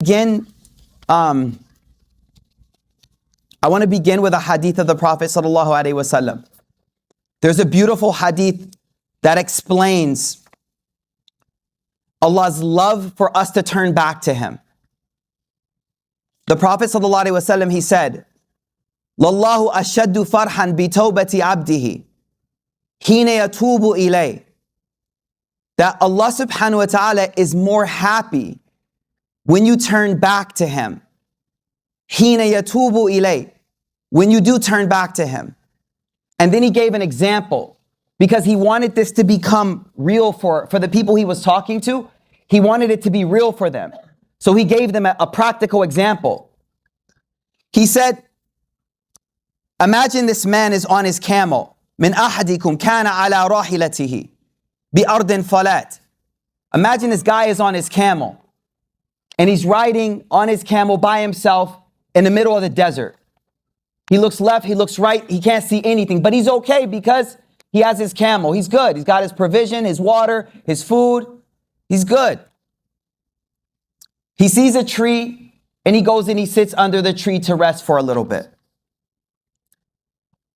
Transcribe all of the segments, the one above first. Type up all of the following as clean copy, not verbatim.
begin, I want to begin with a hadith of the Prophet sallallahu alaihi wasallam. There's a beautiful hadith that explains Allah's love for us to turn back to Him. The Prophet sallallahu alaihi wasallam, he said, "Lallahu ashaddu farhan bi tawbati abdihi, hina yatubu ilay." That Allah subhanahu wa ta'ala is more happy when you turn back to Him. Hina yatubu ilay, when you do turn back to Him. And then he gave an example because he wanted this to become real for the people he was talking to. He wanted it to be real for them. So he gave them a practical example. He said, imagine this man is on his camel. Min ahadikum kana ala rahilatihi bi ardin falat. Imagine this guy is on his camel and he's riding on his camel by himself in the middle of the desert. He looks left, he looks right, he can't see anything, but he's okay because he has his camel. He's good. He's got his provision, his water, his food. He's good. He sees a tree and he goes and he sits under the tree to rest for a little bit.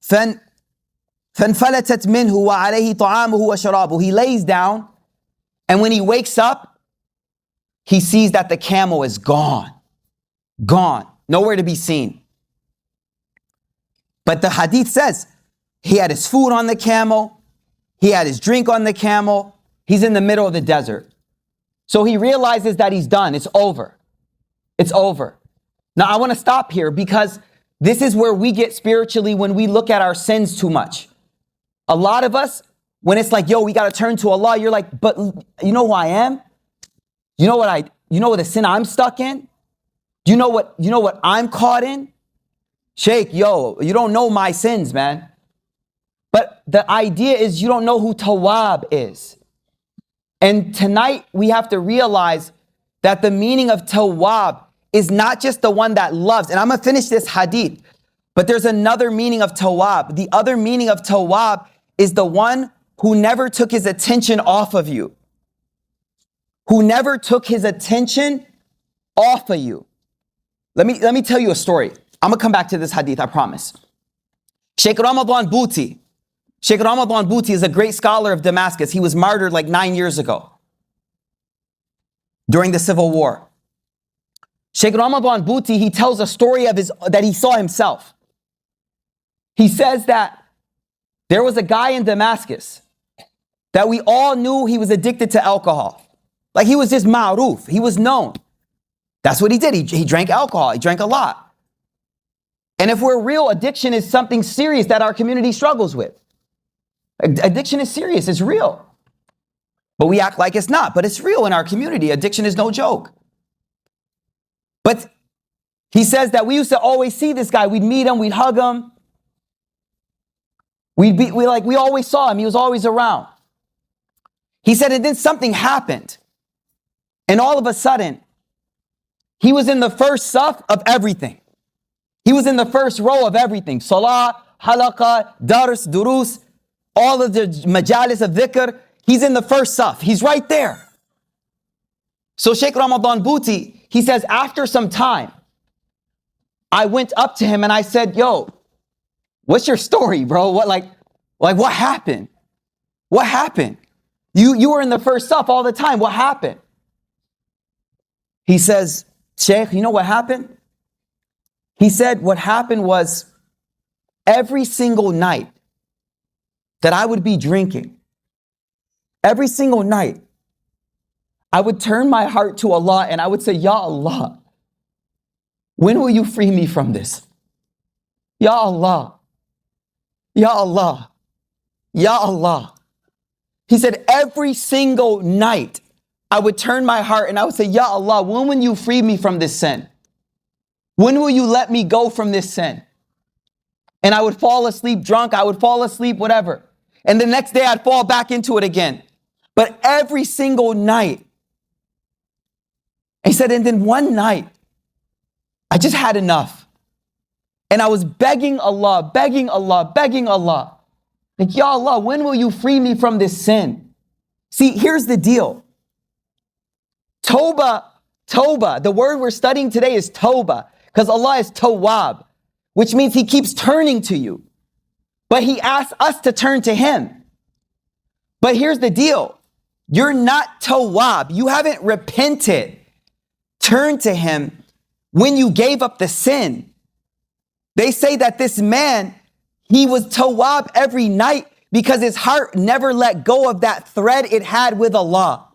فَانْفَلَتَتْ مِنْهُ وَعَلَيْهِ طَعَامُهُ وَشَرَابُهُ. He lays down, and when he wakes up, he sees that the camel is gone. Gone. Nowhere to be seen. But the hadith says, he had his food on the camel, he had his drink on the camel, he's in the middle of the desert. So he realizes that he's done, it's over. It's over. Now I want to stop here because this is where we get spiritually when we look at our sins too much. A lot of us, when it's like, yo, we got to turn to Allah, you're like, but you know who I am? You know what the sin I'm stuck in? You know what I'm caught in? Sheikh, yo, you don't know my sins, man. But the idea is you don't know who Tawwab is. And tonight we have to realize that the meaning of Tawwab is not just the one that loves. And I'm going to finish this hadith. But there's another meaning of Tawwab. The other meaning of Tawwab is the one who never took his attention off of you. Who never took his attention off of you. Let me tell you a story. I'm going to come back to this hadith, I promise. Sheikh Ramadan Bhuti. Sheikh Ramadan Bhuti is a great scholar of Damascus. He was martyred like 9 years ago during the Civil War. Sheikh Ramadan Bhuti, he tells a story of that he saw himself. He says that there was a guy in Damascus that we all knew he was addicted to alcohol. Like he was just ma'ruf. He was known. That's what he did. He drank alcohol. He drank a lot. And if we're real, addiction is something serious that our community struggles with. Addiction is serious. It's real. But we act like it's not. But it's real in our community. Addiction is no joke. But he says that we used to always see this guy. We'd meet him. We'd hug him. We always saw him. He was always around. He said, and then something happened. And all of a sudden, he was in the first saf of everything. He was in the first row of everything. Salah, halaqah, dars, durus, all of the majalis of dhikr. He's in the first saf. He's right there. So Sheikh Ramadan Bhuti, he says, after some time, I went up to him and I said, yo, what's your story, bro? What happened? What happened? You were in the first saf all the time. What happened? He says, Sheikh, you know what happened? He said what happened was every single night that I would be drinking, every single night, I would turn my heart to Allah and I would say, Ya Allah, when will you free me from this? Ya Allah, Ya Allah, Ya Allah. He said every single night I would turn my heart and I would say, Ya Allah, when will you free me from this sin? When will you let me go from this sin? And I would fall asleep drunk. I would fall asleep, whatever. And the next day I'd fall back into it again. But every single night. He said, and then one night, I just had enough. And I was begging Allah, begging Allah, begging Allah. Like, Ya Allah, when will you free me from this sin? See, here's the deal. Tawbah Tawbah. The word we're studying today is Tawbah, because Allah is Tawwab, which means He keeps turning to you. But He asks us to turn to Him. But here's the deal. You're not Tawwab. You haven't repented. Turn to Him when you gave up the sin. They say that this man, he was Tawwab every night because his heart never let go of that thread it had with Allah.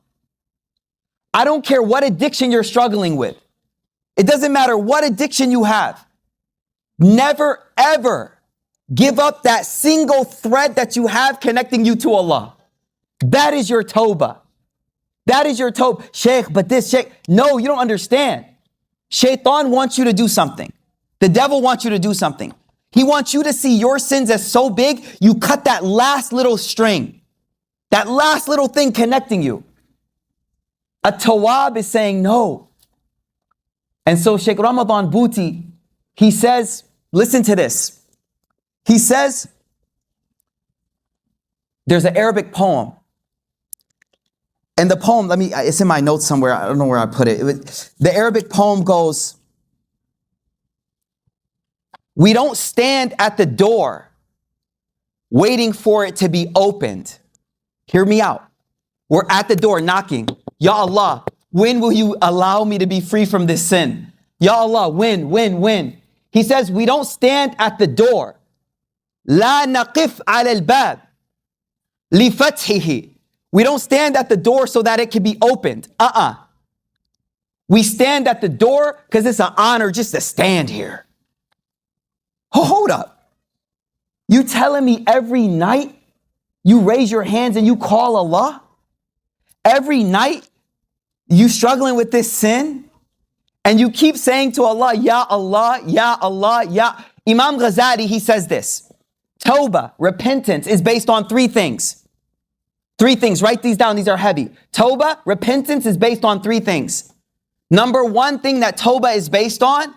I don't care what addiction you're struggling with. It doesn't matter what addiction you have. Never, ever give up that single thread that you have connecting you to Allah. That is your Tawbah. That is your Tawbah. Sheikh, but this Sheikh. No, you don't understand. Shaitan wants you to do something. The devil wants you to do something. He wants you to see your sins as so big, you cut that last little string, that last little thing connecting you. At-Tawwab is saying no. And so Sheikh Ramadan Bhuti, he says, listen to this. He says, there's an Arabic poem. And the poem, it's in my notes somewhere. I don't know where I put it. The Arabic poem goes, we don't stand at the door waiting for it to be opened. Hear me out. We're at the door knocking. Ya Allah, when will you allow me to be free from this sin? Ya Allah, when? He says, we don't stand at the door. La naqif ala al-bab li fathihi. We don't stand at the door so that it can be opened. We stand at the door because it's an honor just to stand here. Oh, hold up. You telling me every night you raise your hands and you call Allah? Every night you struggling with this sin and you keep saying to Allah, Ya Allah, Ya Allah, Ya. Imam Ghazali, he says this. Tawbah, repentance, is based on three things. Three things. Write these down. These are heavy. Tawbah, repentance, is based on three things. Number one thing that Tawbah is based on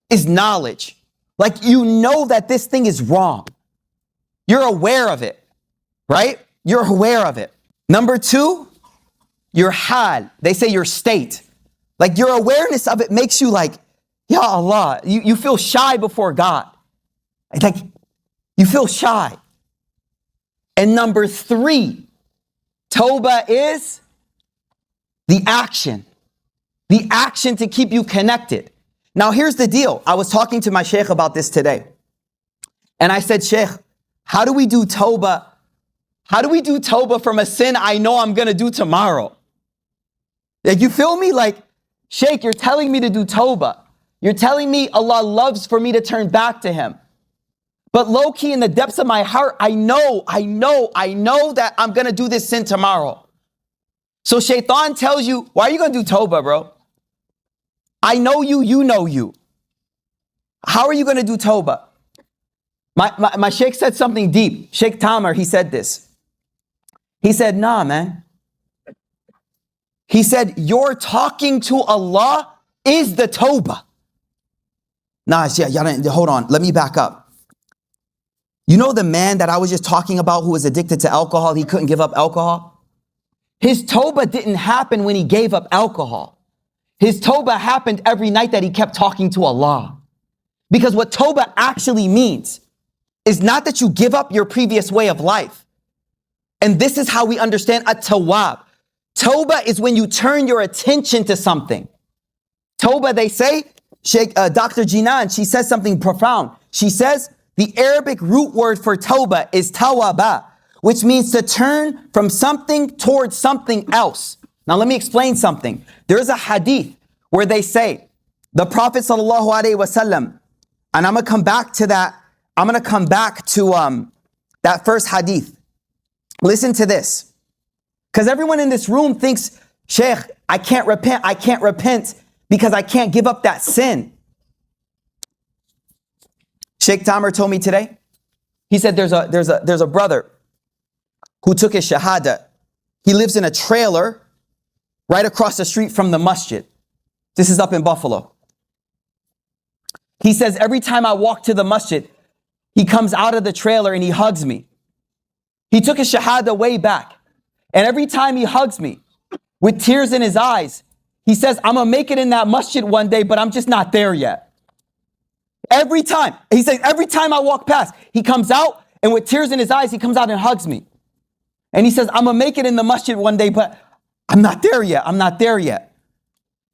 is knowledge. Like you know that this thing is wrong. You're aware of it, right? You're aware of it. Number two, your hal. They say your state. Like your awareness of it makes you like, Ya Allah, you feel shy before God. Like you feel shy. And number three, Tawbah is the action to keep you connected. Now, here's the deal. I was talking to my sheikh about this today. And I said, Sheikh, how do we do Tawbah? How do we do Tawbah from a sin I know I'm going to do tomorrow? Like, you feel me? Like, Sheikh, you're telling me to do Tawbah. You're telling me Allah loves for me to turn back to Him. But low key in the depths of my heart, I know that I'm going to do this sin tomorrow. So Shaitan tells you, why are you going to do Tawbah, bro? I know you, you know you. How are you going to do Tawbah? My sheikh said something deep. Sheikh Tamar, he said this. He said, nah, man. He said, your talking to Allah is the Tawbah. Nah, hold on. Let me back up. You know the man that I was just talking about who was addicted to alcohol? He couldn't give up alcohol. His Tawbah didn't happen when he gave up alcohol. His Tawbah happened every night that he kept talking to Allah. Because what Tawbah actually means is not that you give up your previous way of life. And this is how we understand At-Tawwab. Tawbah is when you turn your attention to something. Tawbah, they say, Dr. Jinan, she says something profound. She says, the Arabic root word for Tawbah is tawaba, which means to turn from something towards something else. Now let me explain something. There's a hadith where they say, the Prophet sallallahu alaihi wasallam, and I'm going to come back to that. I'm going to come back to that first hadith. Listen to this. Because everyone in this room thinks, Sheikh, I can't repent because I can't give up that sin. Sheikh Tamer told me today, he said there's a brother who took his shahada. He lives in a trailer right across the street from the masjid. This is up in Buffalo. He says, every time I walk to the masjid, he comes out of the trailer and he hugs me. He took his shahada way back. And every time he hugs me with tears in his eyes, He says, I'm going to make it in that masjid one day, but I'm just not there yet. Every time. He says, every time I walk past, he comes out and with tears in his eyes, he comes out and hugs me. And he says, I'm going to make it in the masjid one day, but I'm not there yet. I'm not there yet.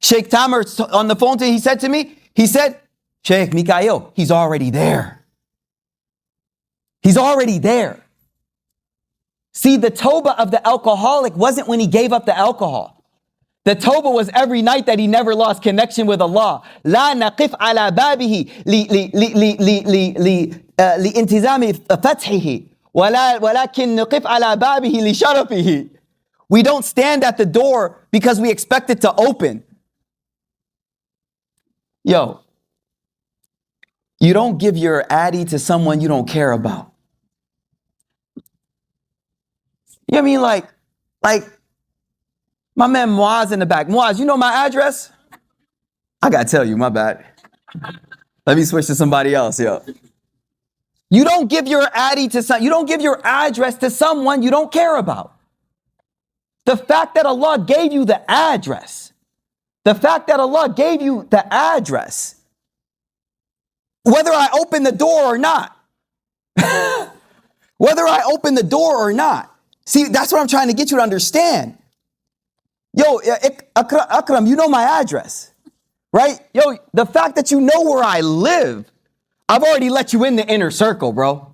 Sheikh Tamer on the phone, he said to me, he said, Sheikh Mikael, he's already there. He's already there. See, the Tawbah of the alcoholic wasn't when he gave up the alcohol. The Tawbah was every night that he never lost connection with Allah. لا نقف على بابه لانتزام فتحه ولكن نقف على بابه لشرفه. We don't stand at the door because we expect it to open. Yo, you don't give your addy to someone you don't care about. You know what I mean? Like my man Muaz in the back. Muaz, you know my address? I gotta tell you, my bad. Let me switch to somebody else, yo. You don't give your addy to you don't give your address to someone you don't care about. The fact that Allah gave you the address, whether I open the door or not, see, that's what I'm trying to get you to understand. Yo, Akram, you know my address, right? Yo, the fact that you know where I live, I've already let you in the inner circle, bro.